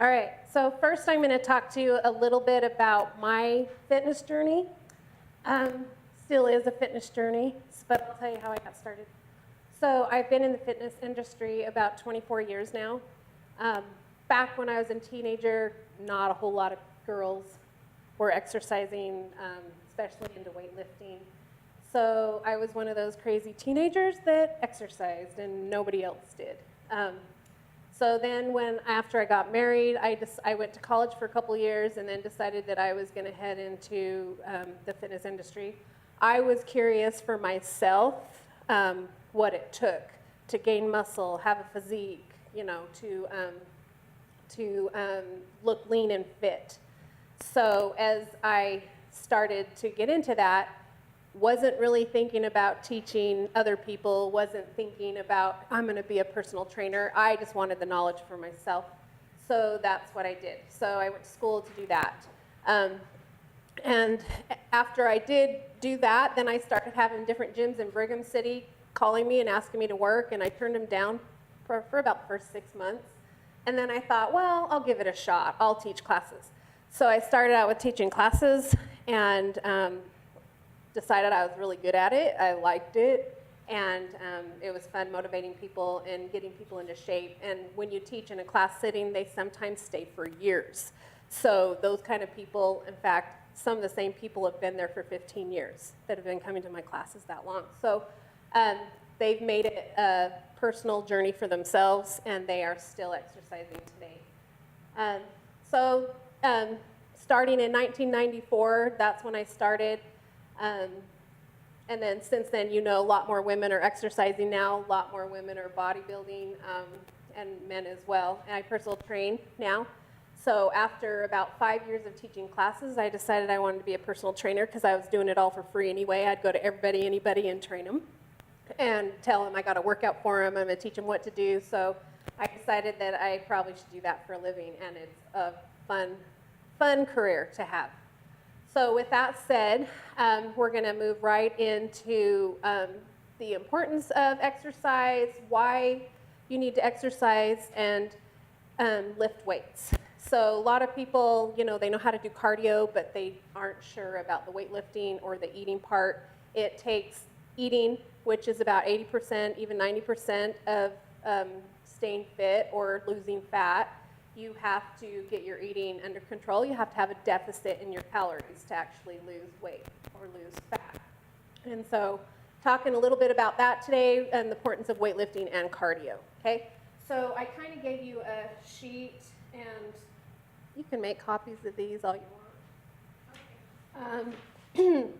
All right, so first I'm going to talk to you a little bit about my fitness journey. Still is a fitness journey, but I'll tell you how I got started. So I've been in the fitness industry about 24 years now. Back when I was a teenager, not a whole lot of girls were exercising, especially into weightlifting. So I was one of those crazy teenagers that exercised and nobody else did. So then after I got married, I went to college for a couple years and then decided that I was going to head into the fitness industry. I was curious for myself what it took to gain muscle, have a physique, you know, to look lean and fit. So as I started to get into that, wasn't really thinking about teaching other people, wasn't thinking about, I'm going to be a personal trainer. I just wanted the knowledge for myself. So that's what I did. So I went to school to do that. And after I did do that, then I started having different gyms in Brigham City calling me and asking me to work, and I turned them down for about the first 6 months. And then I thought, well, I'll give it a shot. I'll teach classes. So I started out with teaching classes and decided I was really good at it. I liked it, and it was fun motivating people and getting people into shape. And when you teach in a class sitting, they sometimes stay for years. So those kind of people, in fact, some of the same people have been there for 15 years that have been coming to my classes that long. So they've made it a personal journey for themselves, and they are still exercising today. Starting in 1994, that's when I started. And then since then, you know, a lot more women are exercising now, a lot more women are bodybuilding, and men as well. And I personal train now. So after about 5 years of teaching classes, I decided I wanted to be a personal trainer because I was doing it all for free anyway. I'd go to everybody, anybody, and train them and tell them I got to work out for them. I'm going to teach them what to do. So I decided that I probably should do that for a living, and it's a fun career to have. So with that said, we're going to move right into the importance of exercise, why you need to exercise, and lift weights. So a lot of people, you know, they know how to do cardio, but they aren't sure about the weightlifting or the eating part. It takes eating, which is about 80%, even 90% of staying fit or losing fat. You have to get your eating under control. You have to have a deficit in your calories to actually lose weight or lose fat. And so talking a little bit about that today and the importance of weightlifting and cardio, okay? So I kind of gave you a sheet, and you can make copies of these all you want.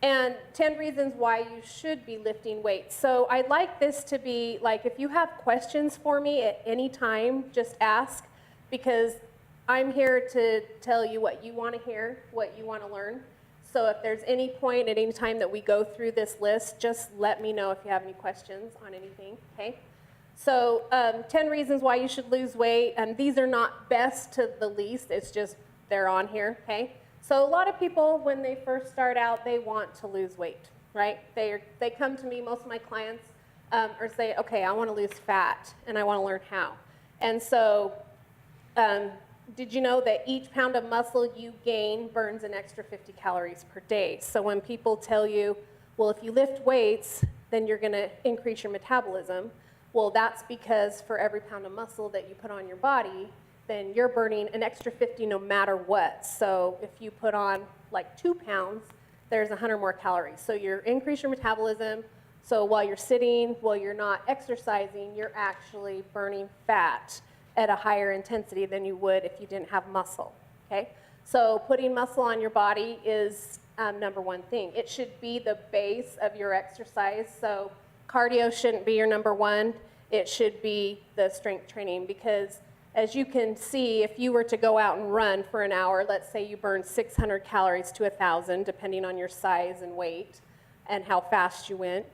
And 10 reasons why you should be lifting weights. So I'd like this to be like, if you have questions for me at any time, just ask. Because I'm here to tell you what you want to hear, what you want to learn. So if there's any point at any time that we go through this list, just let me know if you have any questions on anything, okay? So 10 reasons why you should lose weight, and these are not best to the least, it's just they're on here, okay? So a lot of people, when they first start out, they want to lose weight, right? They come to me, most of my clients, or say, okay, I want to lose fat, and I want to learn how. And so did you know that each pound of muscle you gain burns an extra 50 calories per day? So when people tell you, well, if you lift weights, then you're going to increase your metabolism. Well, that's because for every pound of muscle that you put on your body, then you're burning an extra 50 no matter what. So if you put on like 2 pounds, there's 100 more calories. So you increase your metabolism. So while you're sitting, while you're not exercising, you're actually burning fat at a higher intensity than you would if you didn't have muscle, okay? So putting muscle on your body is number one thing. It should be the base of your exercise. So cardio shouldn't be your number one. It should be the strength training, because as you can see, if you were to go out and run for an hour, let's say you burn 600 calories to 1,000, depending on your size and weight and how fast you went,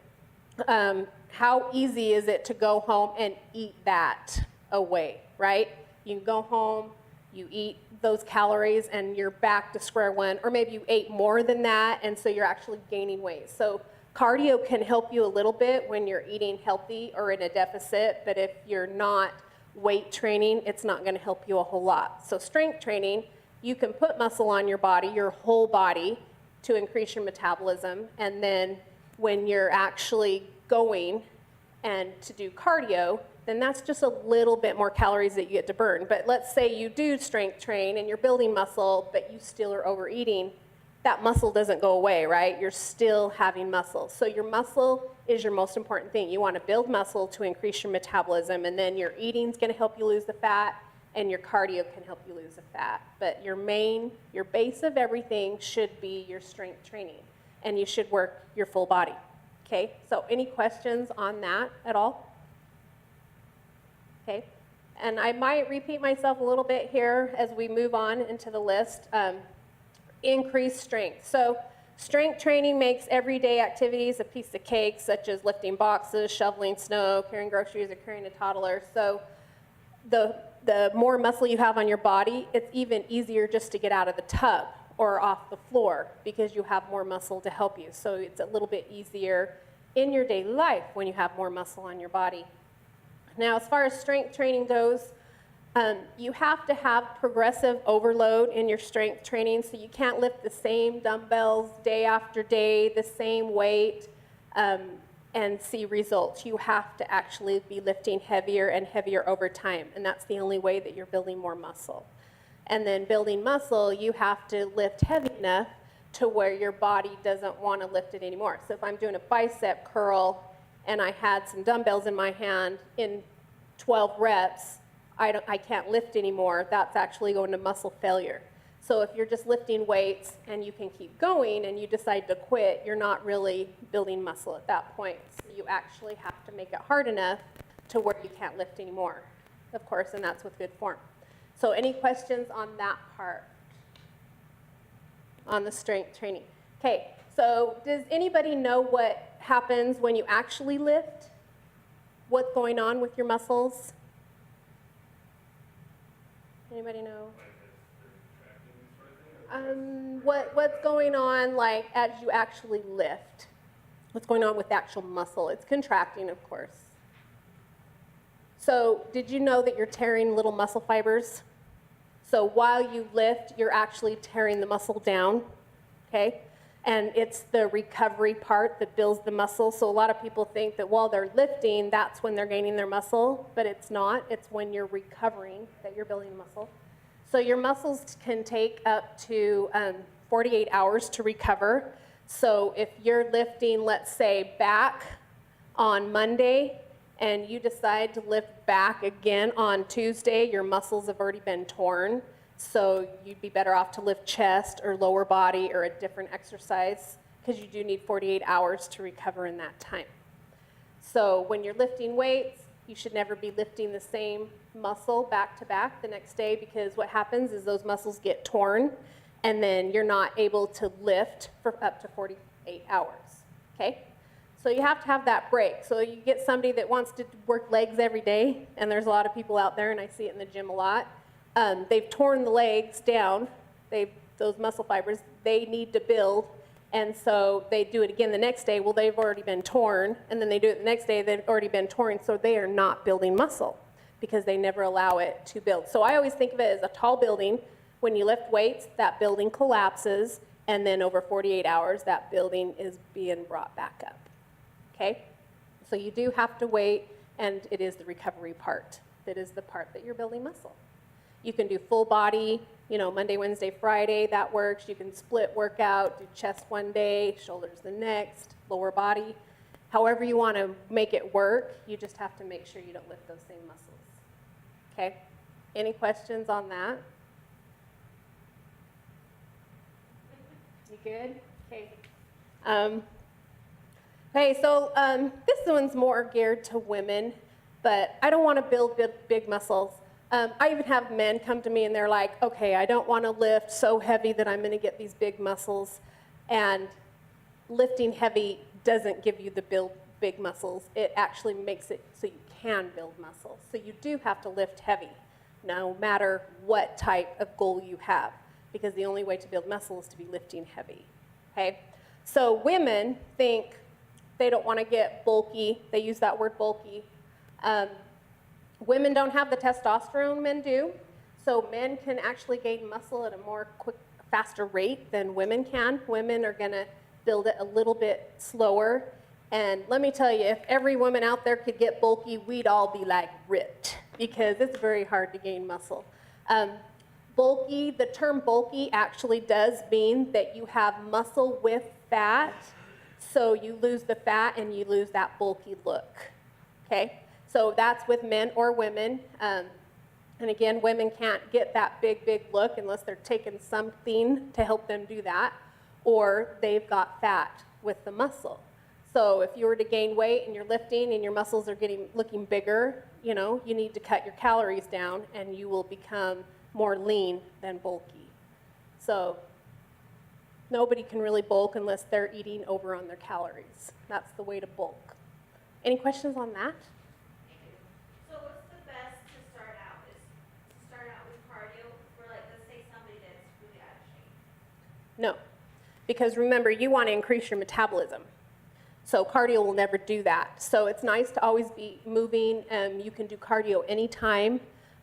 how easy is it to go home and eat that away, right? You go home, you eat those calories, and you're back to square one, or maybe you ate more than that, and so you're actually gaining weight. So cardio can help you a little bit when you're eating healthy or in a deficit, but if you're not weight training, it's not going to help you a whole lot. So strength training, you can put muscle on your body, your whole body, to increase your metabolism. And then when you're actually going and to do cardio, then that's just a little bit more calories that you get to burn. But let's say you do strength train and you're building muscle, but you still are overeating. That muscle doesn't go away, right? You're still having muscle. So your muscle is your most important thing. You want to build muscle to increase your metabolism, and then your eating's going to help you lose the fat, and your cardio can help you lose the fat. But your base of everything should be your strength training, and you should work your full body. Okay, so any questions on that at all? Okay, and I might repeat myself a little bit here as we move on into the list. Increase strength. So strength training makes everyday activities a piece of cake, such as lifting boxes, shoveling snow, carrying groceries, or carrying a toddler. So the more muscle you have on your body, it's even easier just to get out of the tub or off the floor because you have more muscle to help you. So it's a little bit easier in your daily life when you have more muscle on your body. Now, as far as strength training goes, you have to have progressive overload in your strength training, so you can't lift the same dumbbells day after day, the same weight, and see results. You have to actually be lifting heavier and heavier over time, and that's the only way that you're building more muscle. And then building muscle, you have to lift heavy enough to where your body doesn't want to lift it anymore. So if I'm doing a bicep curl and I had some dumbbells in my hand in 12 reps, I can't lift anymore, that's actually going to muscle failure. So if you're just lifting weights and you can keep going and you decide to quit, you're not really building muscle at that point. So you actually have to make it hard enough to where you can't lift anymore, of course, and that's with good form. So any questions on that part, on the strength training? Okay, so does anybody know what happens when you actually lift? What's going on with your muscles? Anybody know? What's going on, like, as you actually lift? What's going on with the actual muscle? It's contracting, of course. So did you know that you're tearing little muscle fibers? So while you lift, you're actually tearing the muscle down, okay? And it's the recovery part that builds the muscle. So a lot of people think that while they're lifting, that's when they're gaining their muscle, but it's not. It's when you're recovering that you're building muscle. So your muscles can take up to 48 hours to recover. So if you're lifting, let's say, back on Monday, and you decide to lift back again on Tuesday, your muscles have already been torn. So you'd be better off to lift chest or lower body or a different exercise because you do need 48 hours to recover in that time. So when you're lifting weights, you should never be lifting the same muscle back to back the next day because what happens is those muscles get torn and then you're not able to lift for up to 48 hours, okay? So you have to have that break. So you get somebody that wants to work legs every day, and there's a lot of people out there, and I see it in the gym a lot. They've torn the legs down, those muscle fibers, they need to build, and so they do it again the next day. Well, they've already been torn, and then they do it the next day, they've already been torn, so they are not building muscle because they never allow it to build. So I always think of it as a tall building. When you lift weights, that building collapses, and then over 48 hours, that building is being brought back up, okay? So you do have to wait, and it is the recovery part that is the part that you're building muscle. You can do full body, Monday, Wednesday, Friday, that works. You can split workout, do chest one day, shoulders the next, lower body. However you want to make it work, you just have to make sure you don't lift those same muscles. Okay? Any questions on that? You good? Okay. Okay, so this one's more geared to women, but I don't want to build big muscles. I even have men come to me and they're like, okay, I don't want to lift so heavy that I'm going to get these big muscles. And lifting heavy doesn't give you the big muscles. It actually makes it so you can build muscle. So you do have to lift heavy, no matter what type of goal you have, because the only way to build muscle is to be lifting heavy, okay? So women think they don't want to get bulky. They use that word bulky. Women don't have the testosterone men do, so men can actually gain muscle at a more quick, faster rate than women can. Women are going to build it a little bit slower. And let me tell you, if every woman out there could get bulky, we'd all be like ripped, because it's very hard to gain muscle. Bulky, the term bulky actually does mean that you have muscle with fat, so you lose the fat and you lose that bulky look, okay? So that's with men or women. And again, women can't get that big look unless they're taking something to help them do that, or they've got fat with the muscle. So if you were to gain weight and you're lifting and your muscles are looking bigger, you know, you need to cut your calories down and you will become more lean than bulky. So nobody can really bulk unless they're eating over on their calories. That's the way to bulk. Any questions on that? So what's the best to start out? Is to start out with cardio for, like, let's say somebody that's really out of shape? No, because remember, you want to increase your metabolism. So cardio will never do that. So it's nice to always be moving. You can do cardio anytime.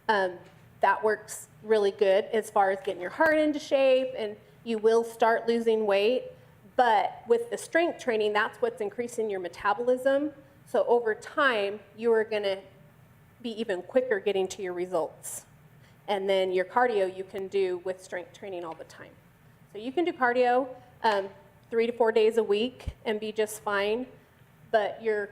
That works really good as far as getting your heart into shape, and you will start losing weight. But with the strength training, that's what's increasing your metabolism. So over time, you are going to be even quicker getting to your results. And then your cardio you can do with strength training all the time. So you can do cardio 3 to 4 days a week and be just fine. But your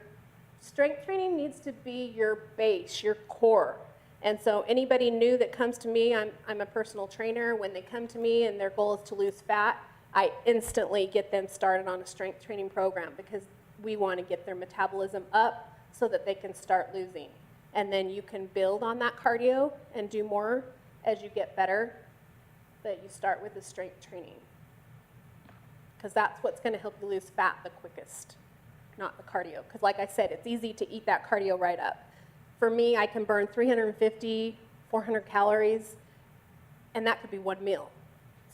strength training needs to be your base, your core. And so anybody new that comes to me, I'm a personal trainer. When they come to me and their goal is to lose fat, I instantly get them started on a strength training program, because we want to get their metabolism up so that they can start losing. And then you can build on that cardio and do more as you get better. But you start with the strength training, because that's what's going to help you lose fat the quickest, not the cardio. Because like I said, it's easy to eat that cardio right up. For me, I can burn 350, 400 calories, and that could be one meal.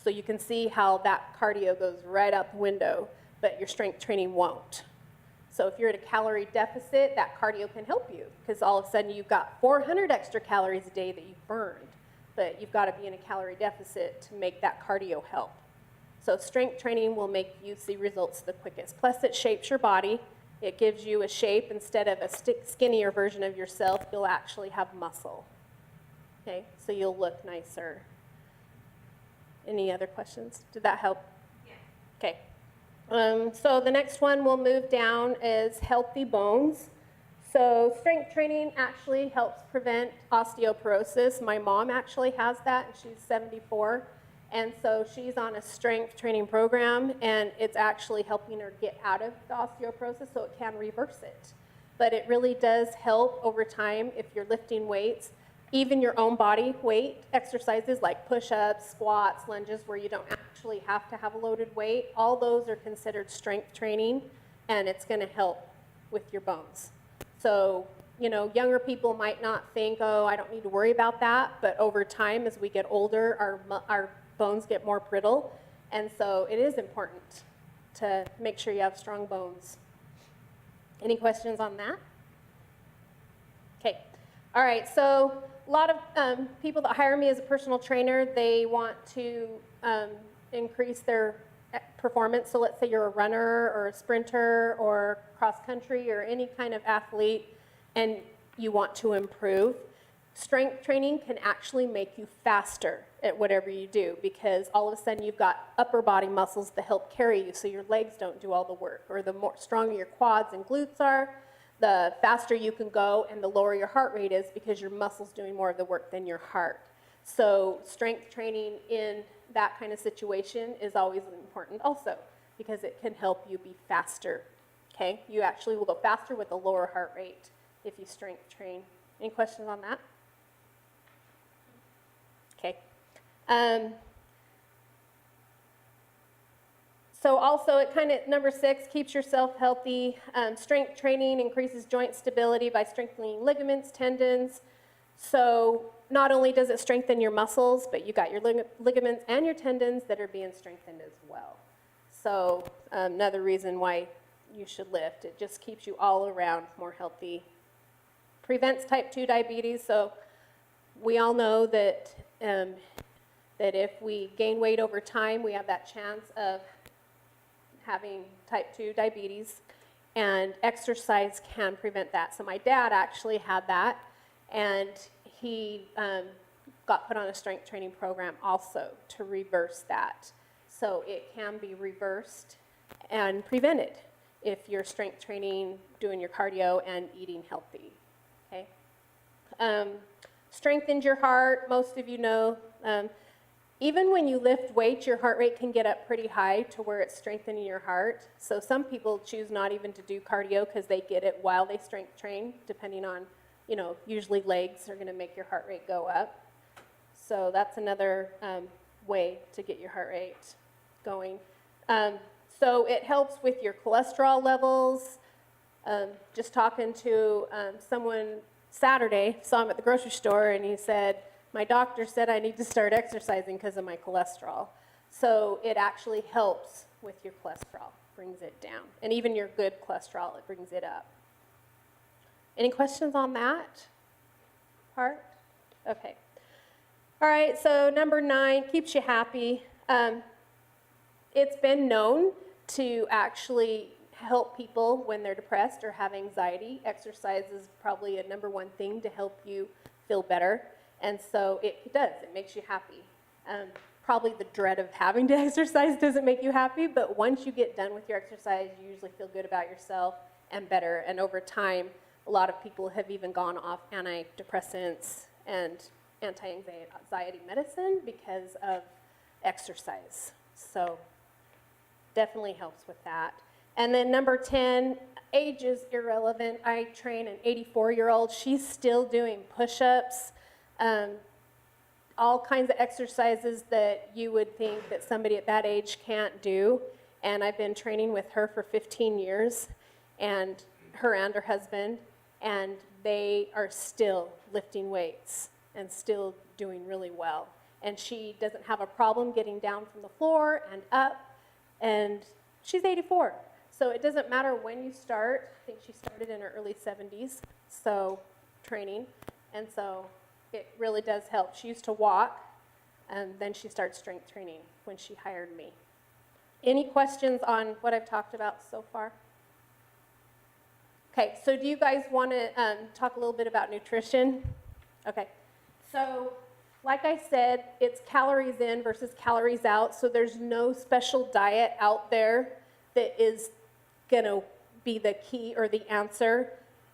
So you can see how that cardio goes right out the window, but your strength training won't. So if you're at a calorie deficit, that cardio can help you, because all of a sudden you've got 400 extra calories a day that you've burned, but you've got to be in a calorie deficit to make that cardio help. So strength training will make you see results the quickest. Plus it shapes your body. It gives you a shape. Instead of a skinnier version of yourself, you'll actually have muscle. Okay, so you'll look nicer. Any other questions? Did that help? Yeah. Okay. So the next one we'll move down is healthy bones. So strength training actually helps prevent osteoporosis. My mom actually has that, and she's 74. And so she's on a strength training program, and it's actually helping her get out of the osteoporosis, so it can reverse it. But it really does help over time if you're lifting weights. Even your own body weight exercises like push-ups, squats, lunges, where you don't actually have to have a loaded weight, all those are considered strength training, and it's going to help with your bones. So, you know, younger people might not think, oh, I don't need to worry about that, but over time, as we get older, our bones get more brittle, and so it is important to make sure you have strong bones. Any questions on that? Okay. All right, so a lot of people that hire me as a personal trainer, they want to increase their performance. So let's say you're a runner or a sprinter or cross country or any kind of athlete, and you want to improve. Strength training can actually make you faster at whatever you do, because all of a sudden you've got upper body muscles to help carry you, so your legs don't do all the work. Or the more stronger your quads and glutes are, the faster you can go and the lower your heart rate is, because your muscles doing more of the work than your heart. So strength training in that kind of situation is always important also, because it can help you be faster. Okay, you actually will go faster with a lower heart rate if you strength train. Any questions on that? Okay. So also, it kind of, number 6, keeps yourself healthy. Strength training increases joint stability by strengthening ligaments, tendons. So not only does it strengthen your muscles, but you got your ligaments and your tendons that are being strengthened as well. So another reason why you should lift. It just keeps you all around more healthy prevents type 2 diabetes. So we all know that, that if we gain weight over time, we have that chance of having type 2 diabetes, and exercise can prevent that. So my dad actually had that, and he got put on a strength training program also to reverse that. So it can be reversed and prevented if you're strength training, doing your cardio, and eating healthy, okay? Strengthens your heart, most of you know. Even when you lift weights, your heart rate can get up pretty high to where it's strengthening your heart. So some people choose not even to do cardio because they get it while they strength train, depending on, you know, usually legs are going to make your heart rate go up. So that's another way to get your heart rate going. So it helps with your cholesterol levels. Just talking to someone Saturday, saw him at the grocery store, and he said, my doctor said I need to start exercising because of my cholesterol. So it actually helps with your cholesterol, brings it down. And even your good cholesterol, it brings it up. Any questions on that part? Okay. All right, so number 9, keeps you happy. It's been known to actually help people when they're depressed or have anxiety. Exercise is probably a #1 thing to help you feel better. And so it does, it makes you happy. Probably the dread of having to exercise doesn't make you happy, but once you get done with your exercise, you usually feel good about yourself and better. And over time, a lot of people have even gone off antidepressants and anti-anxiety medicine because of exercise. So definitely helps with that. And then number 10, age is irrelevant. I train an 84-year-old. She's still doing push-ups, all kinds of exercises that you would think that somebody at that age can't do. And I've been training with her for 15 years, and her husband, and they are still lifting weights and still doing really well. And she doesn't have a problem getting down from the floor and up, and she's 84. So it doesn't matter when you start. I think she started in her early 70s, so training. And so it really does help. She used to walk, and then she started strength training when she hired me. Any questions on what I've talked about so far? Okay, so do you guys want to talk a little bit about nutrition? Okay, so like I said, it's calories in versus calories out, so there's no special diet out there that is going to be the key or the answer,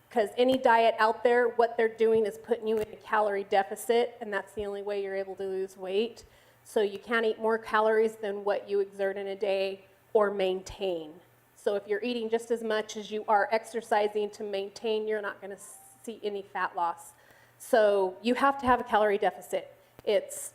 because any diet out there, what they're doing is putting you in a calorie deficit, and that's the only way you're able to lose weight. So you can't eat more calories than what you exert in a day or maintain. So if you're eating just as much as you are exercising to maintain, you're not going to see any fat loss. So you have to have a calorie deficit. It's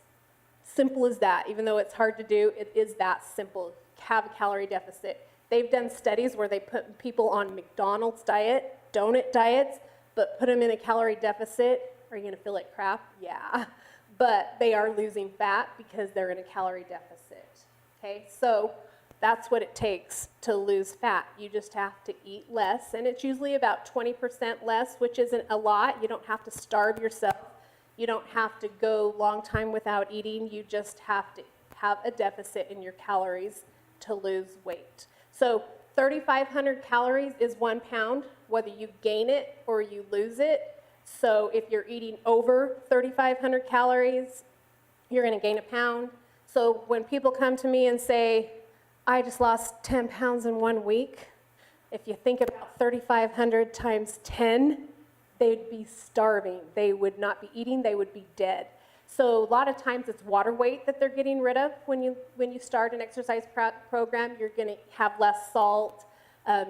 simple as that. Even though it's hard to do, it is that simple. Have a calorie deficit. They've done studies where they put people on McDonald's diet, donut diets, but put them in a calorie deficit. Are you going to feel like crap? Yeah. But they are losing fat because they're in a calorie deficit. Okay, so that's what it takes to lose fat. You just have to eat less, and it's usually about 20% less, which isn't a lot. You don't have to starve yourself. You don't have to go long time without eating. You just have to have a deficit in your calories to lose weight. So 3,500 calories is 1 pound, whether you gain it or you lose it. So if you're eating over 3,500 calories, you're going to gain a pound. So when people come to me and say, I just lost 10 pounds in 1 week, if you think about 3,500 times 10, they'd be starving. They would not be eating. They would be dead. So a lot of times it's water weight that they're getting rid of when you start an exercise program. You're going to have less salt.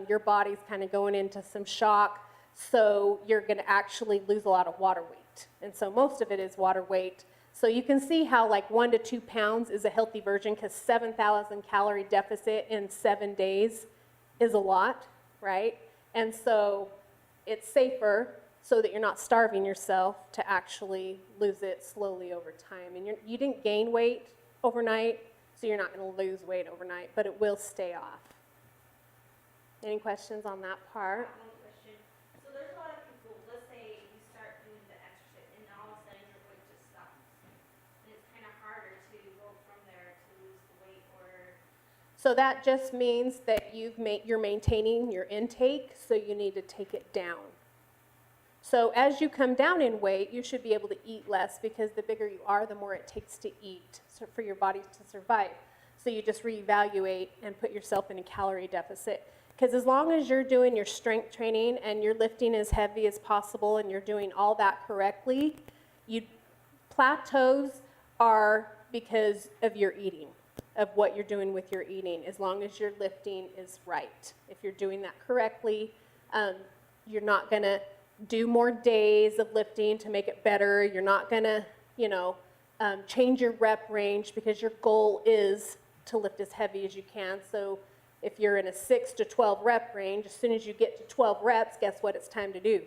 Your body's kind of going into some shock. So you're going to actually lose a lot of water weight. And so most of it is water weight. So you can see how like 1 to 2 pounds is a healthy version, because 7,000 calorie deficit in 7 days is a lot, right? And so it's safer so that you're not starving yourself to actually lose it slowly over time. And you didn't gain weight overnight, so you're not going to lose weight overnight, but it will stay off. Any questions on that part? One question. So there's a lot of people, let's say you So that just means that you're maintaining your intake, so you need to take it down. So as you come down in weight, you should be able to eat less because the bigger you are, the more it takes to eat for your body to survive. So you just reevaluate and put yourself in a calorie deficit. Because as long as you're doing your strength training and you're lifting as heavy as possible and you're doing all that correctly, plateaus are because of your eating, of what you're doing with your eating, as long as your lifting is right. If you're doing that correctly, you're not going to do more days of lifting to make it better. You're not going to, change your rep range because your goal is to lift as heavy as you can. So if you're in a 6 to 12 rep range, as soon as you get to 12 reps, guess what it's time to do?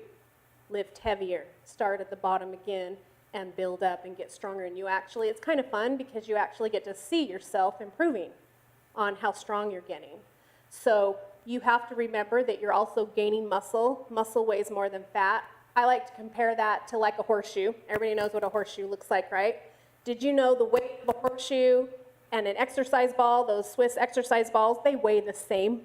Lift heavier. Start at the bottom again and build up and get stronger. And it's kind of fun because you actually get to see yourself improving on how strong you're getting. So you have to remember that you're also gaining muscle. Muscle weighs more than fat. I like to compare that to like a horseshoe. Everybody knows what a horseshoe looks like, right? Did you know the weight of a horseshoe and an exercise ball, those Swiss exercise balls, they weigh the same?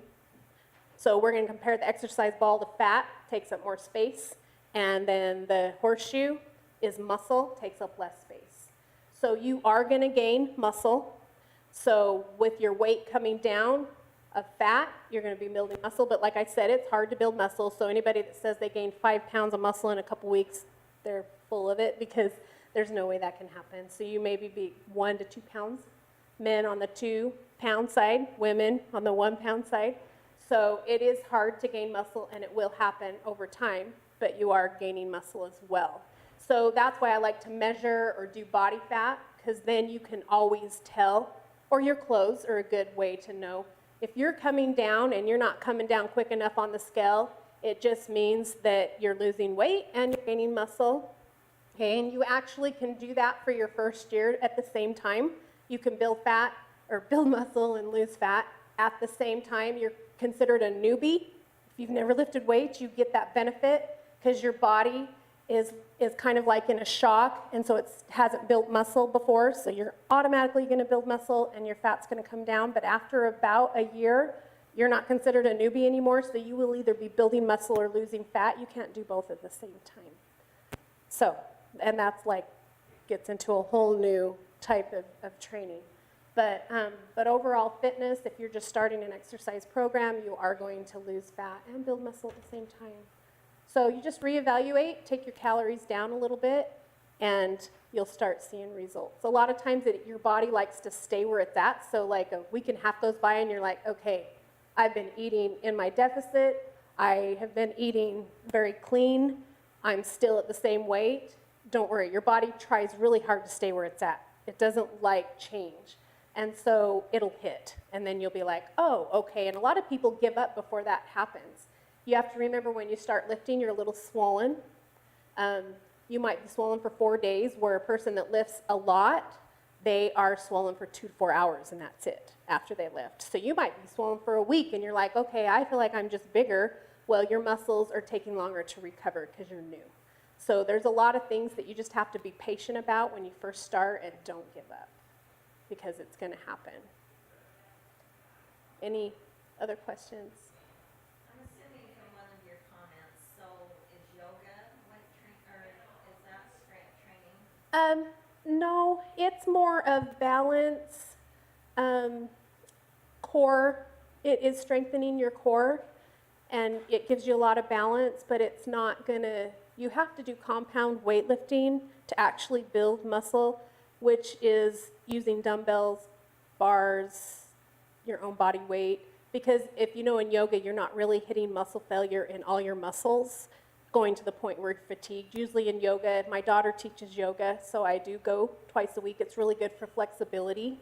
So we're going to compare the exercise ball to fat, takes up more space, and then the horseshoe is muscle, takes up less space. So you are going to gain muscle. So with your weight coming down of fat, you're going to be building muscle. But like I said, it's hard to build muscle. So anybody that says they gained 5 pounds of muscle in a couple weeks, they're full of it because there's no way that can happen. So you maybe be 1 to 2 pounds. Men on the 2 pound side, women on the 1 pound side. So it is hard to gain muscle and it will happen over time, but you are gaining muscle as well. So that's why I like to measure or do body fat, because then you can always tell, or your clothes are a good way to know. If you're coming down and you're not coming down quick enough on the scale, it just means that you're losing weight and you're gaining muscle. Okay, and you actually can do that for your first year at the same time. You can build fat or build muscle and lose fat at the same time. You're considered a newbie. If you've never lifted weights, you get that benefit because your body is kind of like in a shock, and so it hasn't built muscle before, so you're automatically going to build muscle and your fat's going to come down. But after about a year, you're not considered a newbie anymore, so you will either be building muscle or losing fat. You can't do both at the same time. So, and that's like, gets into a whole new type of training. But overall fitness, if you're just starting an exercise program, you are going to lose fat and build muscle at the same time. So you just reevaluate, take your calories down a little bit, and you'll start seeing results. A lot of times your body likes to stay where it's at, so like a week and a half goes by and you're like, okay, I've been eating in my deficit, I have been eating very clean, I'm still at the same weight. Don't worry, your body tries really hard to stay where it's at. It doesn't like change. And so it'll hit, and then you'll be like, oh, okay. And a lot of people give up before that happens. You have to remember when you start lifting, you're a little swollen. You might be swollen for 4 days, where a person that lifts a lot, they are swollen for 2 to 4 hours, and that's it after they lift. So you might be swollen for a week, and you're like, okay, I feel like I'm just bigger. Well, your muscles are taking longer to recover because you're new. So there's a lot of things that you just have to be patient about when you first start, and don't give up because it's going to happen. Any other questions? I'm assuming from one of your comments, so is yoga weight training, or is that strength training? No, it's more of balance, core. It is strengthening your core, and it gives you a lot of balance, but it's not gonna, you have to do compound weightlifting to actually build muscle, which is using dumbbells, bars, your own body weight. Because if you know in yoga, you're not really hitting muscle failure in all your muscles, going to the point where you're fatigued. Usually in yoga, my daughter teaches yoga, so I do go twice a week. It's really good for flexibility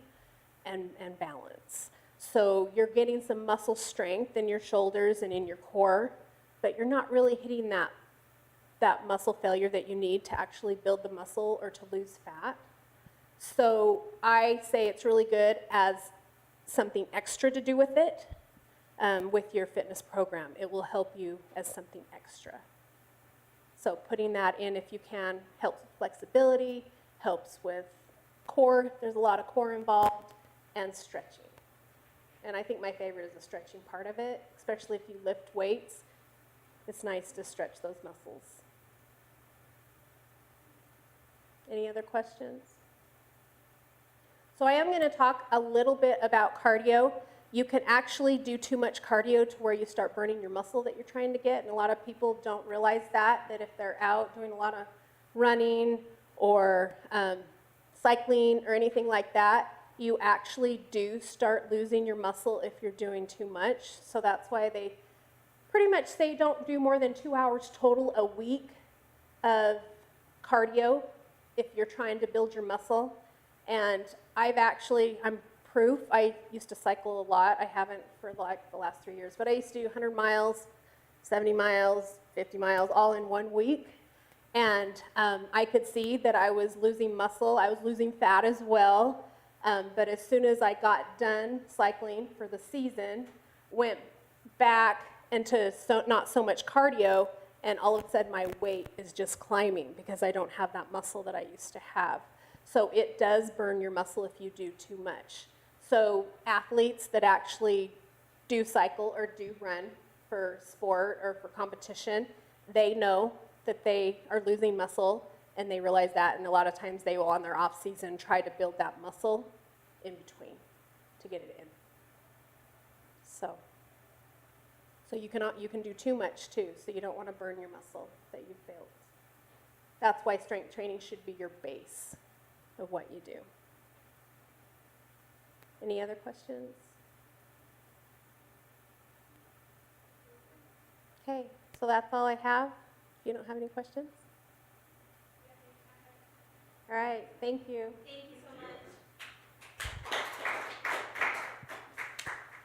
and balance. So you're getting some muscle strength in your shoulders and in your core, but you're not really hitting that muscle failure that you need to actually build the muscle or to lose fat. So I say it's really good as something extra to do with it, with your fitness program. It will help you as something extra. So putting that in, if you can, helps with flexibility, helps with core. There's a lot of core involved, and stretching. And I think my favorite is the stretching part of it, especially if you lift weights. It's nice to stretch those muscles. Any other questions? So I am going to talk a little bit about cardio. You can actually do too much cardio to where you start burning your muscle that you're trying to get, and a lot of people don't realize that if they're out doing a lot of running or cycling or anything like that, you actually do start losing your muscle if you're doing too much. So that's why they pretty much say don't do more than 2 hours total a week of cardio if you're trying to build your muscle. And I'm proof. I used to cycle a lot. I haven't for like the last 3 years, but I used to do 100 miles, 70 miles, 50 miles, all in 1 week. And I could see that I was losing muscle. I was losing fat as well. But as soon as I got done cycling for the season, went back into not so much cardio, and all of a sudden my weight is just climbing because I don't have that muscle that I used to have. So it does burn your muscle if you do too much. So athletes that actually do cycle or do run for sport or for competition, they know that they are losing muscle, and they realize that, and a lot of times they will, on their off season, try to build that muscle in between to get it in. So you can do too much too, so you don't want to burn your muscle that you've built. That's why strength training should be your base of what you do. Any other questions? Okay, so that's all I have. If you don't have any questions? All right, thank you. Thank